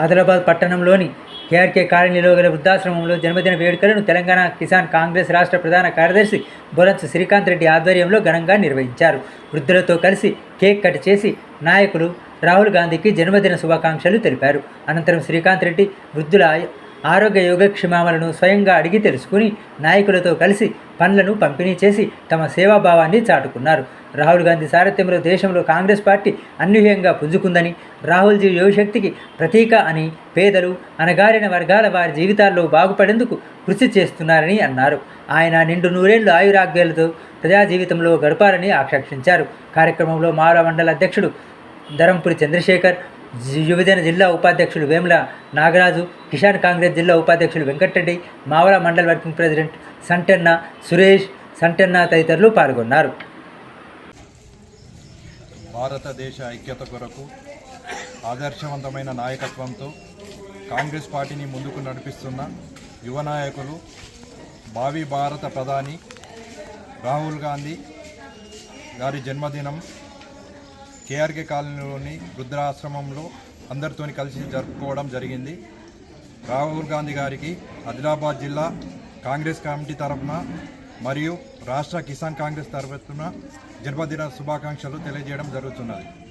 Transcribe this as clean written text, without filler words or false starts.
ఆదిలాబాద్ పట్టణంలోని కేఆర్కే కాలనీలో గల వృద్ధాశ్రమంలో జన్మదిన వేడుకలను తెలంగాణ కిసాన్ కాంగ్రెస్ రాష్ట్ర ప్రధాన కార్యదర్శి బొరంచ శ్రీకాంత్ రెడ్డి ఆధ్వర్యంలో ఘనంగా నిర్వహించారు. వృద్ధులతో కలిసి కేక్ కట్ చేసి నాయకులు రాహుల్ గాంధీకి జన్మదిన శుభాకాంక్షలు తెలిపారు. అనంతరం శ్రీకాంత్ రెడ్డి వృద్ధుల ఆరోగ్య యోగక్షేమాలను స్వయంగా అడిగి తెలుసుకుని నాయకులతో కలిసి పండ్లను పంపిణీ చేసి తమ సేవాభావాన్ని చాటుకున్నారు. రాహుల్ గాంధీ సారథ్యంలో దేశంలో కాంగ్రెస్ పార్టీ అనూహ్యంగా పుంజుకుందని, రాహుల్జీ యువశక్తికి ప్రతీక అని, పేదలు అణగారిన వర్గాల వారి జీవితాల్లో బాగుపడేందుకు కృషి చేస్తున్నారని అన్నారు. ఆయన నిండు నూరేళ్లు ఆయురాగ్యాలతో ప్రజా జీవితంలో గడపాలని ఆకాంక్షించారు. కార్యక్రమంలో మావల మండల అధ్యక్షుడు ధరంపురి చంద్రశేఖర్, యువజన జిల్లా ఉపాధ్యక్షులు వేముల నాగరాజు, కిసాన్ కాంగ్రెస్ జిల్లా ఉపాధ్యక్షులు వెంకటరెడ్డి, మావల మండల వర్కింగ్ ప్రెసిడెంట్ సంటెన్న సురేష్, సంటెన్న తదితరులు పాల్గొన్నారు. భారతదేశ ఐక్యత కొరకు ఆదర్శవంతమైన నాయకత్వంతో కాంగ్రెస్ పార్టీని ముందుకు నడిపిస్తున్న యువ నాయకులు, భావి భారత ప్రధాని రాహుల్ గాంధీ గారి జన్మదినం కేఆర్కే కాలనీలోని వృద్ధాశ్రమంలో అందరితో కలిసి జరుపుకోవడం జరిగింది. రాహుల్ గాంధీ గారికి ఆదిలాబాద్ జిల్లా కాంగ్రెస్ కమిటీ తరఫున మరియు రాష్ట్ర కిసాన్ కాంగ్రెస్ తరఫున జన్మదిన శుభాకాంక్షలు తెలియజేయడం జరుగుతున్నది.